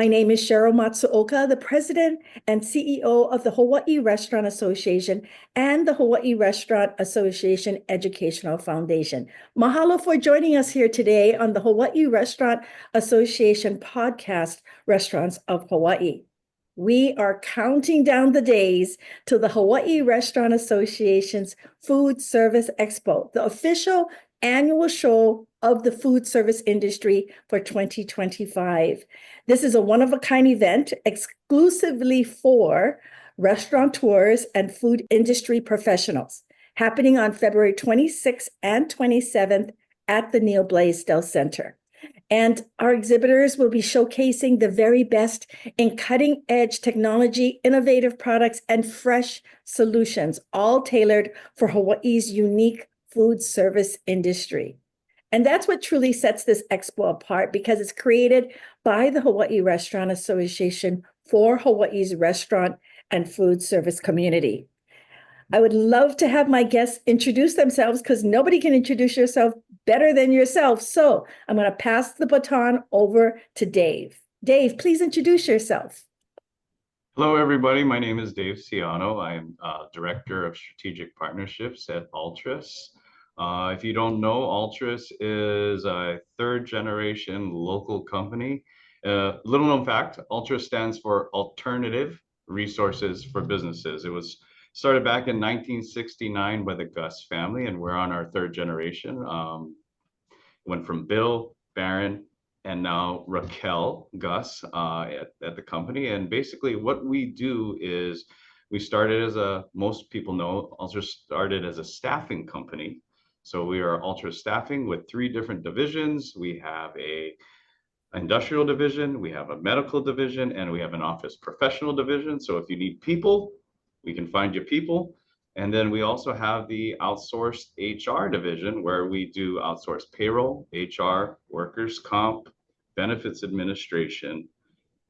My name is Sheryl Matsuoka, the President and CEO of the Hawaiʻi Restaurant Association and the Hawaiʻi Restaurant Association Educational Foundation. Mahalo for joining us here today on the Hawaiʻi Restaurant Association podcast, Restaurants of Hawaii. We are counting down the days to the Hawaiʻi Restaurant Association's Food Service Expo, the official annual show of the food service industry for 2025. This is a one-of-a-kind event exclusively for restaurateurs and food industry professionals, happening on February 26th and 27th at the Neil Blaisdell Center. And our exhibitors will be showcasing the very best in cutting-edge technology, innovative products, and fresh solutions, all tailored for Hawaii's unique food service industry. And that's what truly sets this expo apart, because it's created by the Hawaiʻi Restaurant Association for Hawaii's restaurant and food service community. I would love to have my guests introduce themselves, because nobody can introduce yourself better than yourself. So I'm going to pass the baton over to Dave. Dave, please introduce yourself. Hello, everybody. My name is Dave Ciano. I am Director of Strategic Partnerships at Altres. If you don't know, Altres is a third-generation local company. Little known fact, Altres stands for Alternative Resources for Businesses. It was started back in 1969 by the Gus family, and we're on our third generation. Went from Bill, Barron, and now Raquel Gus at the company. And basically what we do is we started as most people know, Altres started as a staffing company. So we are Altres Staffing with 3 different divisions. We have a industrial division, we have a medical division, and we have an office professional division. So if you need people, we can find you people. And then we also have the outsourced HR division, where we do outsourced payroll, HR, workers' comp, benefits administration,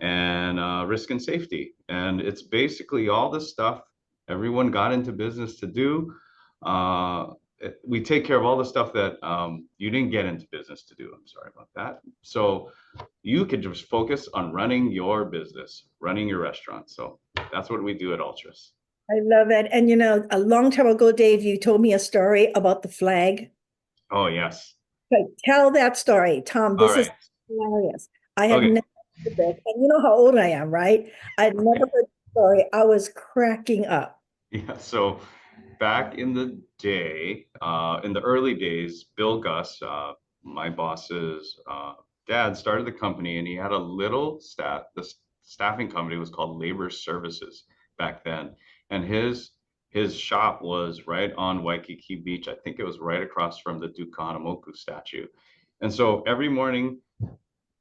and risk and safety. And it's basically all the stuff everyone got into business to do. We take care of all the stuff that you didn't get into business to do. I'm sorry about that. So you could just focus on running your business, running your restaurant. So that's what we do at Altres. I love it. And you know, a long time ago, Dave, you told me a story about the flag. Oh, yes. Okay, tell that story, Tom. This is hilarious. I had never heard this. And you know how old I am, right? I'd never heard the story. I was cracking up. Yeah, so back in the day, in the early days, Bill Gus, my boss's dad, started the company, and he had a little staff. The staffing company was called Labor Services back then, and his shop was right on Waikiki Beach. I think it was right across from the Duke Kahanamoku statue. And so every morning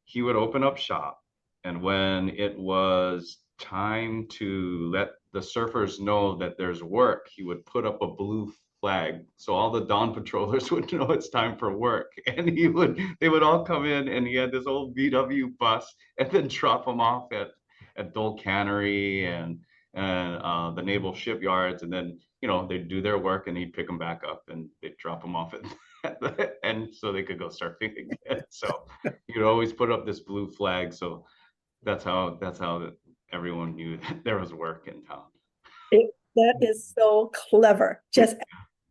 he would open up shop, and when it was time to let the surfers know that there's work, he would put up a blue flag so all the dawn patrollers would know it's time for work. And they would all come in, and he had this old VW bus, and then drop them off at Dole Cannery and the naval shipyards, and then they'd do their work, and he'd pick them back up, and they'd drop them off and so they could go surfing again. So you'd always put up this blue flag, so that's how everyone knew that there was work in town. That is so clever, just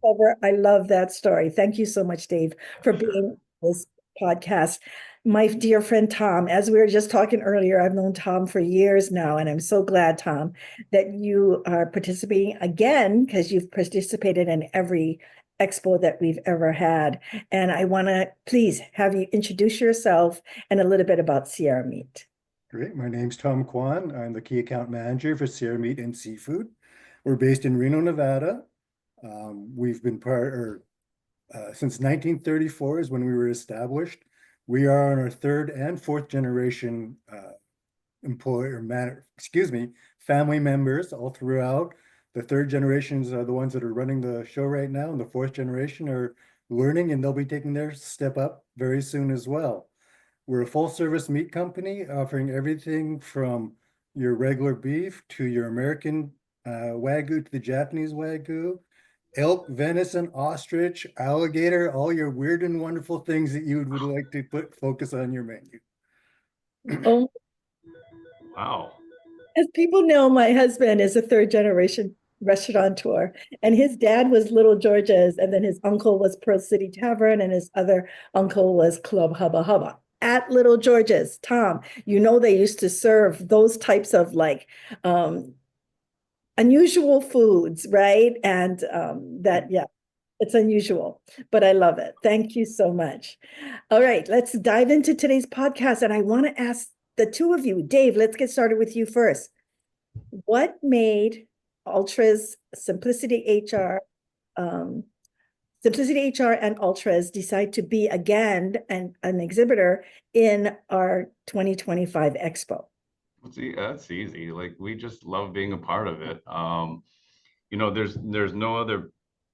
clever. I love that story. Thank you so much, Dave, for being on this podcast. My dear friend Tom, as we were just talking earlier, I've known Tom for years now, and I'm so glad, Tom, that you are participating again, because you've participated in every expo that we've ever had. And I want to please have you introduce yourself and a little bit about Sierra Meat. Great. My name's Tom Quan. I'm the key account manager for Sierra Meat and Seafood. We're based in Reno, Nevada. We've been since 1934 is when we were established. We are on our 3rd and 4th generation family members all throughout. The 3rd generations are the ones that are running the show right now, and the 4th generation are learning, and they'll be taking their step up very soon as well. We're a full-service meat company offering everything from your regular beef to your American Wagyu to the Japanese Wagyu, elk, venison, ostrich, alligator, all your weird and wonderful things that you would like to focus on your menu. Oh, Wow. As people know, my husband is a third generation restaurateur, and his dad was Little George's, and then his uncle was Pearl City Tavern, and his other uncle was Club Hubba Hubba. At Little George's, Tom, you know they used to serve those types of like unusual foods, right? And yeah, it's unusual, but I love it. Thank you so much. All right, let's dive into today's podcast. And I want to ask the two of you, Dave, let's get started with you first. What made Altres Simplicity HR and Altres decide to be again an exhibitor in our 2025 Expo? See, that's easy. Like we just love being a part of it.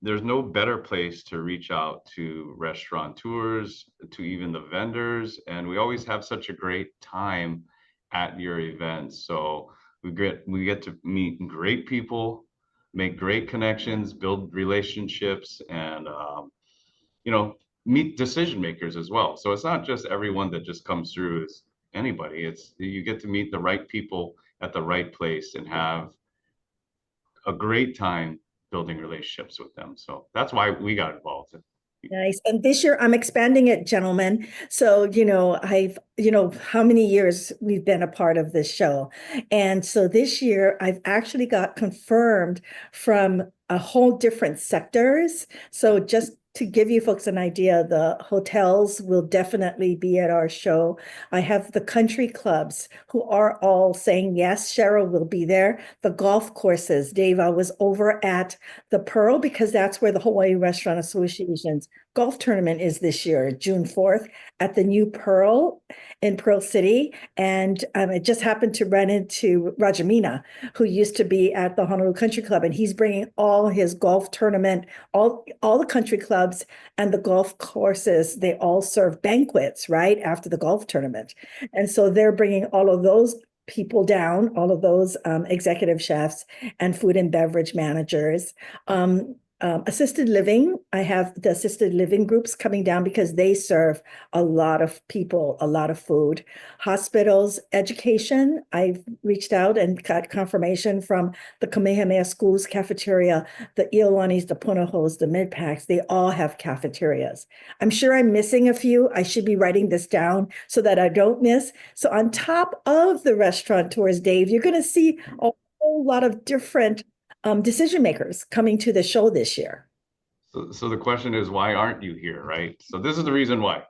There's no better place to reach out to restaurateurs, to even the vendors, and we always have such a great time at your events. So we get to meet great people, make great connections, build relationships, and meet decision makers as well. So it's not just everyone that just comes through as anybody. It's you get to meet the right people at the right place and have a great time building relationships with them. So that's why we got involved. Nice. And this year I'm expanding it, gentlemen. So, how many years we've been a part of this show. And so this year I've actually got confirmed from a whole different sectors. So just to give you folks an idea, the hotels will definitely be at our show. I have the country clubs who are all saying yes. Sheryl will be there. The golf courses, Dave, I was over at the Pearl because that's where the Hawaii Restaurant Association's golf tournament is this year, June 4th, at the new Pearl in Pearl City. And I just happened to run into Rajamina, who used to be at the Honolulu Country Club, and he's bringing all his golf tournament, all the country clubs and the golf courses, they all serve banquets, right, after the golf tournament. And so they're bringing all of those people down, all of those executive chefs and food and beverage managers. Assisted living, I have the assisted living groups coming down because they serve a lot of people, a lot of food. Hospitals, education, I've reached out and got confirmation from the Kamehameha Schools cafeteria, the Iolanis, the Punahos, the Midpacks, they all have cafeterias. I'm sure I'm missing a few. I should be writing this down so that I don't miss. So on top of the restaurateurs, Dave, you're going to see a whole lot of different decision makers coming to the show this year. So the question is, why aren't you here, right? So this is the reason why.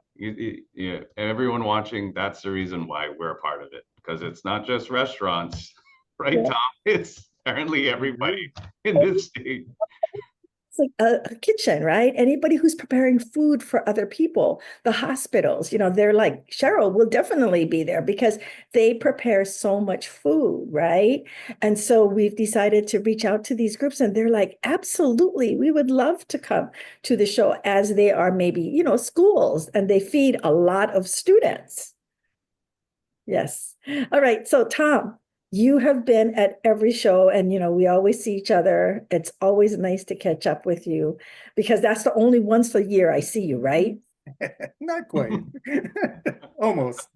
Everyone watching, that's the reason why we're a part of it, because it's not just restaurants, right, Yeah. Tom? It's apparently everybody in this state. It's like a kitchen, right? Anybody who's preparing food for other people, the hospitals, they're like, Sheryl will definitely be there because they prepare so much food, right? And so we've decided to reach out to these groups and they're like, absolutely, we would love to come to the show as they are maybe, schools and they feed a lot of students. Yes. All right. So Tom, you have been at every show and we always see each other. It's always nice to catch up with you because that's the only once a year I see you, right? Not quite. Almost.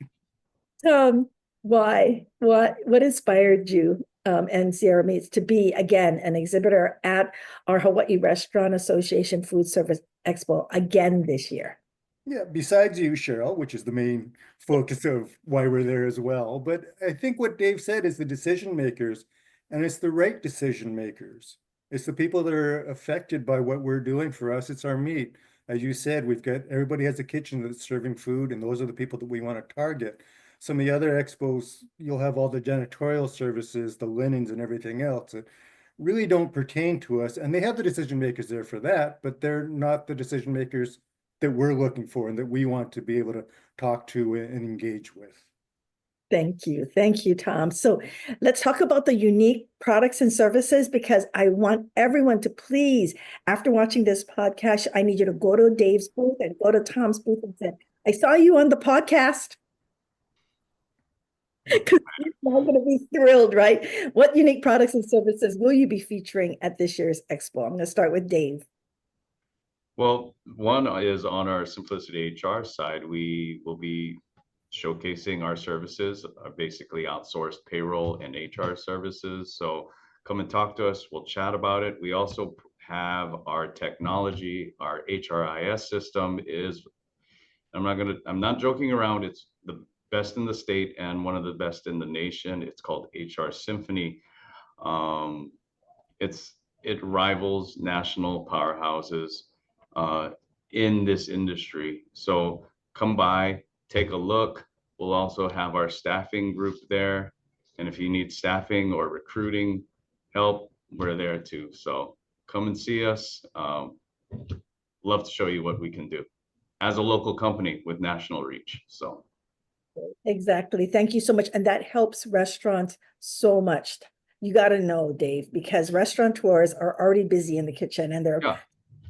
Why? What inspired you and Sierra Meats to be again an exhibitor at our Hawaii Restaurant Association Food Service Expo again this year? Yeah, besides you, Sheryl, which is the main focus of why we're there as well. But I think what Dave said is the decision makers, and it's the right decision makers. It's the people that are affected by what we're doing. For us, it's our meat. As you said, everybody has a kitchen that's serving food, and those are the people that we want to target. Some of the other expos, you'll have all the janitorial services, the linens and everything else that really don't pertain to us. And they have the decision makers there for that, but they're not the decision makers that we're looking for and that we want to be able to talk to and engage with. Thank you. Thank you, Tom. So let's talk about the unique products and services because I want everyone to please, after watching this podcast, I need you to go to Dave's booth and go to Tom's booth and say, I saw you on the podcast. Because you're all going to be thrilled, right? What unique products and services will you be featuring at this year's Expo? I'm going to start with Dave. Well, one is on our Simplicity HR side. We will be showcasing our services, basically outsourced payroll and HR services. So come and talk to us. We'll chat about it. We also have our technology, our HRIS system is, I'm not joking around. It's the best in the state and one of the best in the nation. It's called HR Symphony. Um, it rivals national powerhouses in this industry. So come by, take a look. We'll also have our staffing group there. And if you need staffing or recruiting help, we're there too. So come and see us. Love to show you what we can do as a local company with national reach. So Exactly. Thank you so much. And that helps restaurants so much. You got to know, Dave, because restaurateurs are already busy in the kitchen and they're yeah,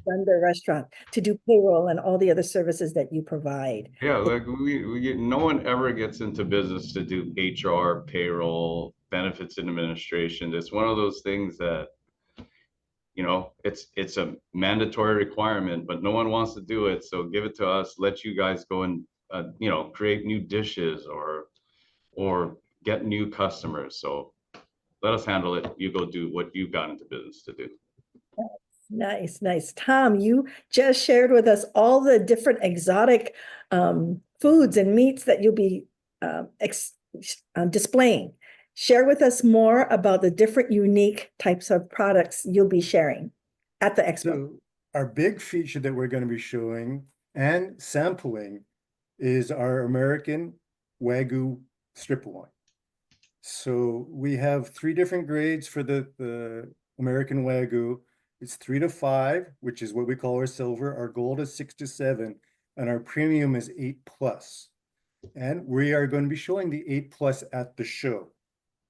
run their restaurant to do payroll and all the other services that you provide. yeah, like no one ever gets into business to do HR, payroll, benefits and administration. It's one of those things that, it's a mandatory requirement, but no one wants to do it. So give it to us, let you guys go and, create new dishes or get new customers. So let us handle it. You go do what you've got into business to do. Nice, nice. Tom, you just shared with us all the different exotic foods and meats that you'll be displaying. Share with us more about the different unique types of products you'll be sharing at the expo. So our big feature that we're going to be showing and sampling is our American Wagyu strip loin. So we have 3 different grades for the American Wagyu. It's 3 to 5, which is what we call our silver. Our gold is 6 to 7, and our premium is 8+. And we are going to be showing the 8+ at the show.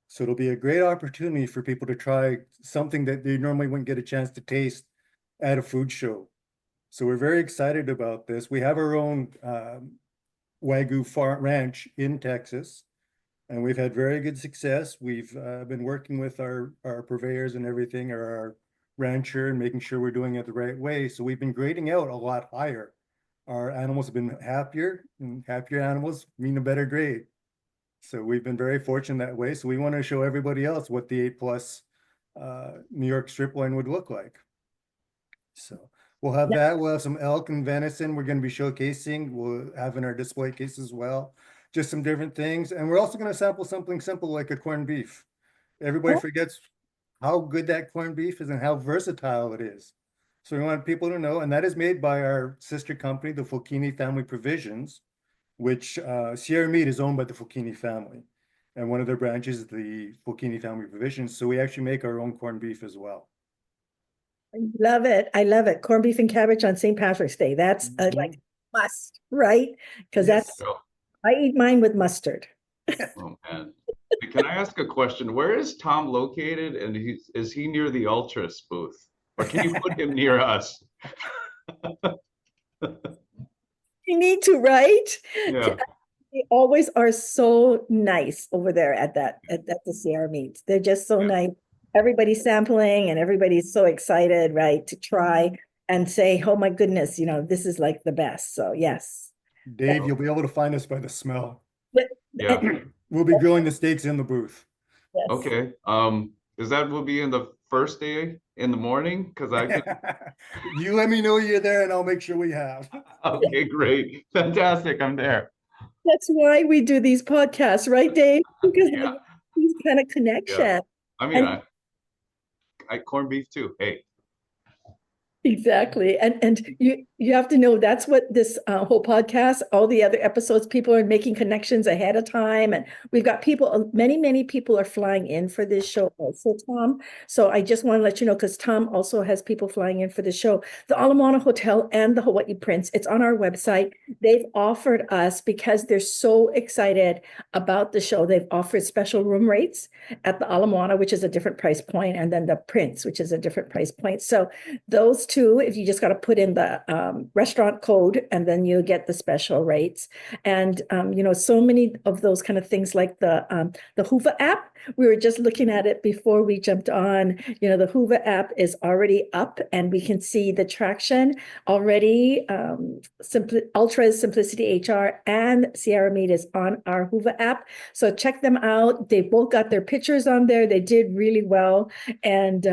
So it'll be a great opportunity for people to try something that they normally wouldn't get a chance to taste at a food show. So we're very excited about this. We have our own Wagyu farm ranch in Texas, and we've had very good success. We've been working with our purveyors and everything, or our rancher, and making sure we're doing it the right way. So we've been grading out a lot higher. Our animals have been happier, and happier animals mean a better grade. So we've been very fortunate that way. So we want to show everybody else what the 8+ New York strip loin would look like. So we'll have that. We'll have some elk and venison we're going to be showcasing. We'll have in our display case as well. Just some different things. And we're also going to sample something simple like a corned beef. Everybody forgets how good that corned beef is and how versatile it is. So we want people to know, and that is made by our sister company, the Fulchini Family Provisions, which Sierra Meat is owned by the Fulchini family. And one of their branches is the Fulchini Family Provisions. So we actually make our own corned beef as well. I love it. I love it. Corned beef and cabbage on St. Patrick's Day. That's like must, right? Because that's, I eat mine with mustard. Oh man. Can I ask a question? Where is Tom located? And is he near the Altres booth? Or can you put him near us? You need to, right? Yeah. They always are so nice over there at the Sierra Meats. They're just so nice. Everybody's sampling and everybody's so excited, right, to try and say, oh my goodness, this is like the best. So yes. Dave, you'll be able to find us by the smell. Yeah. We'll be grilling the steaks in the booth. Yes. Okay. Is that will be in the first day in the morning? Because I could. You let me know you're there and I'll make sure we have. Okay, great. Fantastic. I'm there. That's why we do these podcasts, right, Dave? Because these kind of connection. Yeah. I mean, I corned beef too. Hey. Exactly. And you have to know that's what this whole podcast, all the other episodes, people are making connections ahead of time. And we've got people, many people are flying in for this show also, Tom. So I just want to let you know, because Tom also has people flying in for the show. The Ala Moana Hotel and the Hawaii Prince, it's on our website. They've offered us, because they're so excited about the show, they've offered special room rates at the Ala Moana, which is a different price point, and then the Prince, which is a different price point. So those two, if you just got to put in the restaurant code, and then you get the special rates. And so many of those kind of things, like the Huva app, we were just looking at it before we jumped on. The Hoover app is already up and we can see the traction already. Altres, Simplicity HR, and Sierra Meat is on our Hoover app. So check them out. They both got their pictures on there. They did really well. And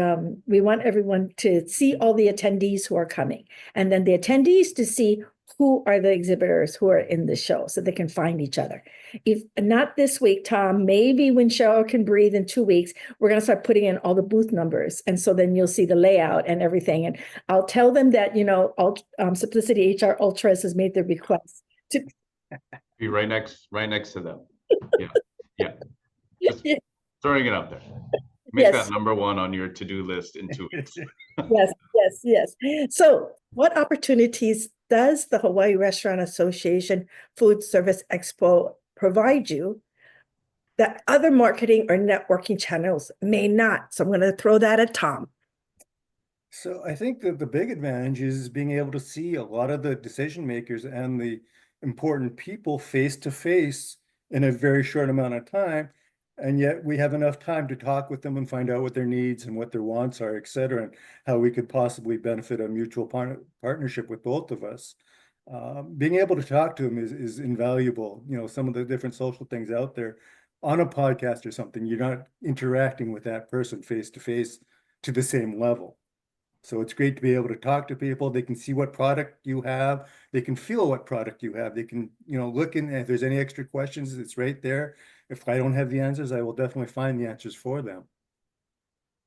we want everyone to see all the attendees who are coming. And then the attendees to see who are the exhibitors who are in the show so they can find each other. If not this week, Tom, maybe when Sheryl can breathe in 2 weeks, we're going to start putting in all the booth numbers. And so then you'll see the layout and everything. And I'll tell them that, Simplicity HR Ultras has made their request to be right next to them. Yeah. Yeah. Just throwing it out there. Make that number one on your to-do list in 2 weeks. Yes. So what opportunities does the Hawaii Restaurant Association Food Service Expo provide you that other marketing or networking channels may not? So I'm going to throw that at Tom. So I think that the big advantage is being able to see a lot of the decision makers and the important people face to face in a very short amount of time. And yet we have enough time to talk with them and find out what their needs and what their wants are, et cetera, and how we could possibly benefit a mutual partnership with both of us. Being able to talk to them is invaluable. Some of the different social things out there on a podcast or something, you're not interacting with that person face to face to the same level. So it's great to be able to talk to people. They can see what product you have. They can feel what product you have. They can, look in, if there's any extra questions, it's right there. If I don't have the answers, I will definitely find the answers for them.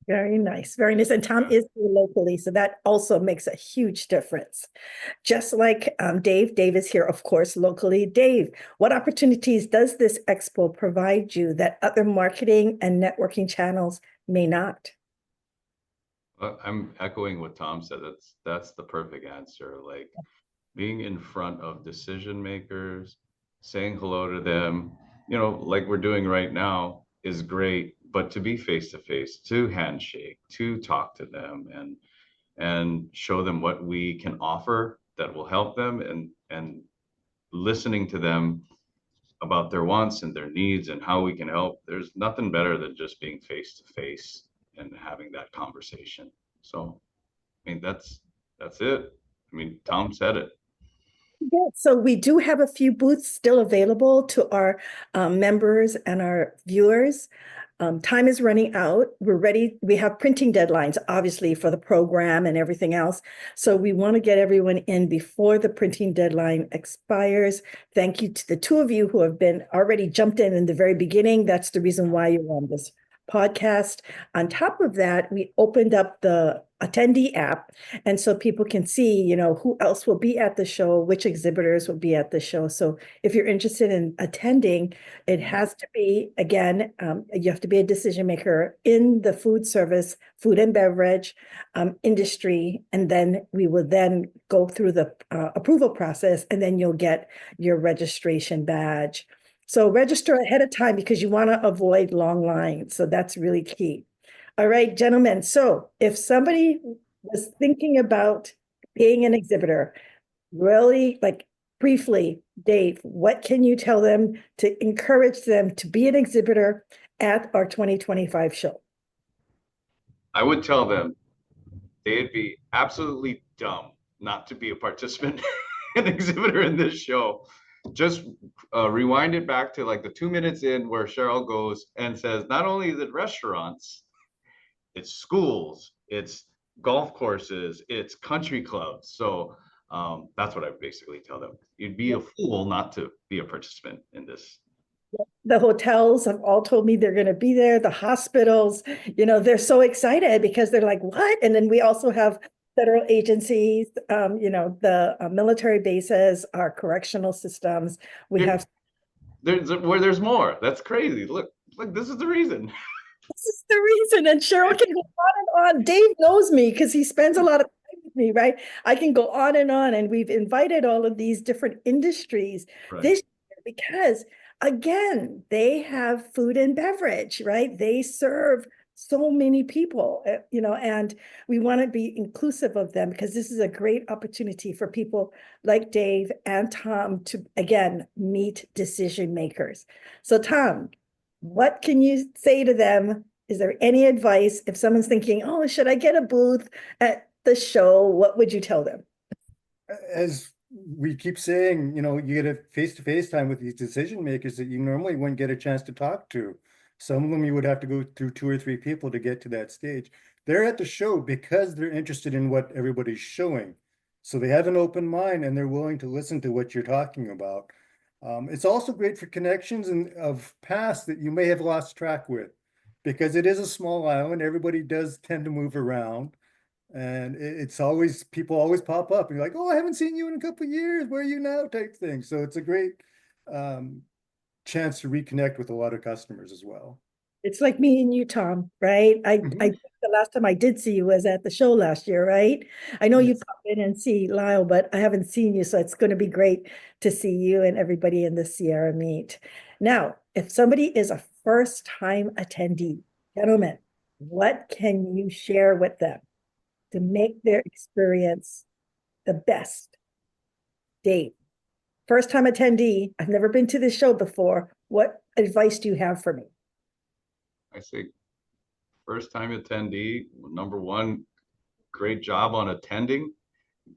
Very nice. Very nice. And Tom is here locally, so that also makes a huge difference. Just like Dave is here, of course, locally. Dave, what opportunities does this expo provide you that other marketing and networking channels may not? I'm echoing what Tom said. That's the perfect answer. Like being in front of decision makers, saying hello to them, like we're doing right now is great, but to be face to face, to handshake, to talk to them and show them what we can offer that will help them and listening to them about their wants and their needs and how we can help. There's nothing better than just being face to face and having that conversation. So, I mean, that's it. I mean, Tom said it. Yeah, so we do have a few booths still available to our members and our viewers. Time is running out. We're ready. We have printing deadlines, obviously, for the program and everything else. So we want to get everyone in before the printing deadline expires. Thank you to the two of you who have been already jumped in the very beginning. That's the reason why you're on this podcast. On top of that, we opened up the attendee app, and so people can see, who else will be at the show, which exhibitors will be at the show. So if you're interested in attending, it has to be, again, you have to be a decision maker in the food service, food and beverage industry, and then we will then go through the approval process, and then you'll get your registration badge. So register ahead of time because you want to avoid long lines. So that's really key. All right, gentlemen. So if somebody was thinking about being an exhibitor, really briefly, Dave, what can you tell them to encourage them to be an exhibitor at our 2025 show? I would tell them they'd be absolutely dumb not to be a participant and exhibitor in this show. Just rewind it back to like the 2 minutes in where Sheryl goes and says, not only is it restaurants, it's schools, it's golf courses, it's country clubs. So that's what I basically tell them. You'd be a fool not to be a participant in this. The hotels have all told me they're going to be there. The hospitals, they're so excited because they're like, what? And then we also have federal agencies, the military bases, our correctional systems. There's more. That's crazy. Look, this is the reason. This is the reason. And Sheryl can go on and on. Dave knows me because he spends a lot of time with me, right? I can go on. And we've invited all of these different industries this year because, again, they have food and beverage, right? They serve so many people, and we want to be inclusive of them because this is a great opportunity for people like Dave and Tom to, again, meet decision makers. So Tom, What can you say to them? Is there any advice if someone's thinking, oh, should I get a booth at the show? What would you tell them? As we keep saying, you get a face-to-face time with these decision makers that you normally wouldn't get a chance to talk to. Some of them you would have to go through 2 or 3 people to get to that stage. They're at the show because they're interested in what everybody's showing. So they have an open mind and they're willing to listen to what you're talking about. It's also great for connections and of past that you may have lost track with, because it is a small island. Everybody does tend to move around. And it's always, people always pop up and you're like, oh, I haven't seen you in a couple of years. Where are you now? Type thing. So it's a great chance to reconnect with a lot of customers as well. It's like me and you, Tom, right? I Mhm. think the last time I did see you was at the show last year, right? I know you Yes. pop in and see Lyle, but I haven't seen you, so it's going to be great to see you and everybody in the Sierra meet. Now, if somebody is a first-time attendee, gentlemen, what can you share with them to make their experience the best? Dave, first-time attendee, I've never been to this show before. What advice do you have for me? I say first time attendee, number one, great job on attending.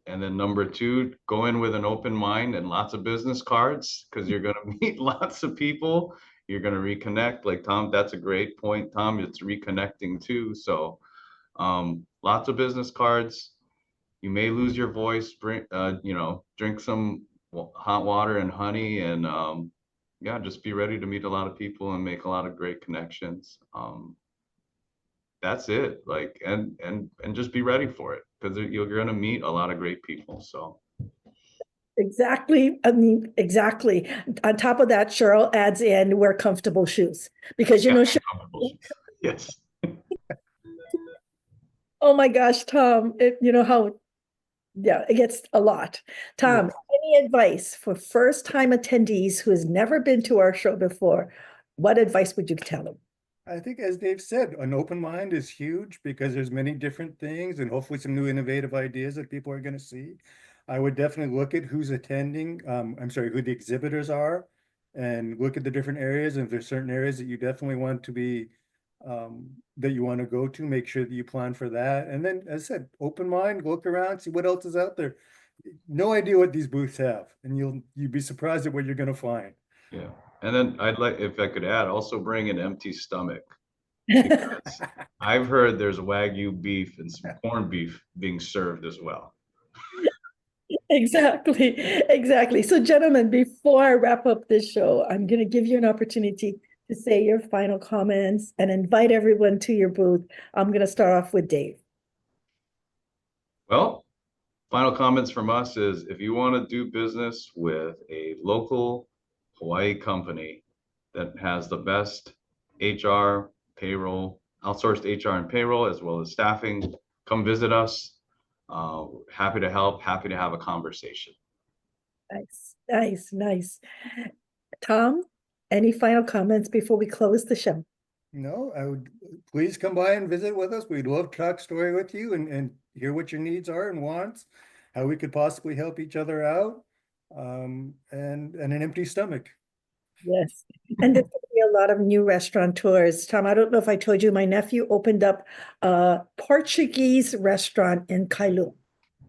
And then number two, go in with an open mind and lots of business cards because you're going to meet lots of people. You're going to reconnect. Like Tom, that's a great point, Tom. It's reconnecting too. So lots of business cards. You may lose your voice. Drink some hot water and honey, and yeah, just be ready to meet a lot of people and make a lot of great connections. That's it. Like, and just be ready for it because you're going to meet a lot of great people. So Exactly. I mean, exactly. On top of that, Cheryl adds in wear comfortable shoes because yeah, Cheryl, yes. oh my gosh, Tom, you know how, yeah, it gets a lot. Tom, Yes. any advice for first-time attendees who has never been to our show before? What advice would you tell them? I think, as Dave said, an open mind is huge because there's many different things and hopefully some new innovative ideas that people are going to see. I would definitely look at who's attending, I'm sorry, who the exhibitors are, and look at the different areas. And if there's certain areas that you definitely want to be, that you want to go to, make sure that you plan for that. And then, as I said, open mind, look around, see what else is out there. No idea what these booths have, and you'd be surprised at what you're going to find. Yeah. And then I'd like, if I could add, also bring an empty stomach because I've heard there's Wagyu beef and some corned beef being served as well. Exactly, exactly. So, gentlemen, before I wrap up this show, I'm going to give you an opportunity to say your final comments and invite everyone to your booth. I'm going to start off with Dave. Well, final comments from us is if you want to do business with a local Hawaii company that has the best HR, payroll, outsourced HR and payroll, as well as staffing, come visit us. Happy to help, happy to have a conversation. Nice, nice, nice. Tom, any final comments before we close the show? No, I would, please come by and visit with us. We'd love to talk story with you and hear what your needs are and wants, how we could possibly help each other out, and an empty stomach. Yes. And there's going to be a lot of new restaurateurs. Tom, I don't know if I told you, my nephew opened up a Portuguese restaurant in Kailua.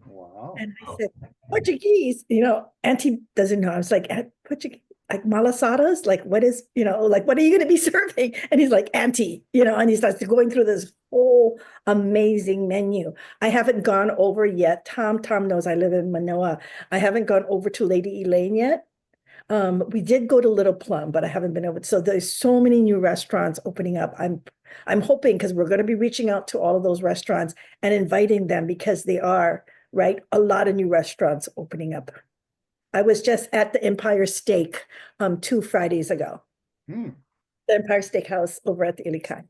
Wow. And I said, Portuguese, Auntie doesn't know. I was like, Portuguese, like malasadas, like what is, like what are you going to be serving? And he's like, Auntie, and he starts going through this whole amazing menu. I haven't gone over yet. Tom knows I live in Manoa. I haven't gone over to Lady Elaine yet. We did go to Little Plum, but I haven't been over. So there's so many new restaurants opening up. I'm hoping because we're going to be reaching out to all of those restaurants and inviting them because they are, right, a lot of new restaurants opening up. I was just at the Empire Steak 2 Fridays ago. The Empire Steakhouse over at the Ilikai.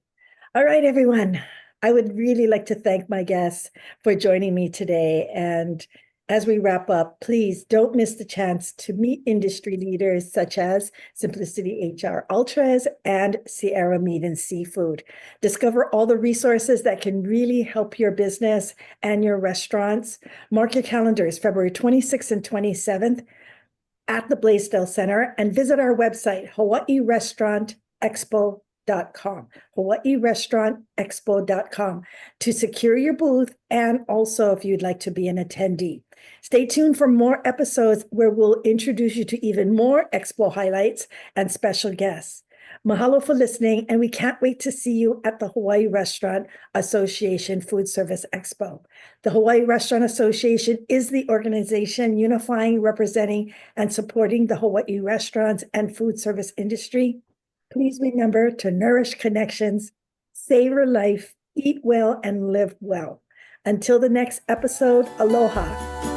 All right, everyone. I would really like to thank my guests for joining me today. And as we wrap up, please don't miss the chance to meet industry leaders such as Simplicity HR Altres and Sierra Meat and Seafood. Discover all the resources that can really help your business and your restaurants. Mark your calendars, February 26th and 27th at the Blaisdell Center, and visit our website, hawaiirestaurant.com. HawaiiRestaurantExpo.com, HawaiiRestaurantExpo.com to secure your booth, and also if you'd like to be an attendee. Stay tuned for more episodes where we'll introduce you to even more Expo highlights and special guests. Mahalo for listening, and we can't wait to see you at the Hawaii Restaurant Association Food Service Expo. The Hawaii Restaurant Association is the organization unifying, representing, and supporting the Hawaii restaurants and food service industry. Please remember to nourish connections, savor life, eat well, and live well. Until the next episode, aloha.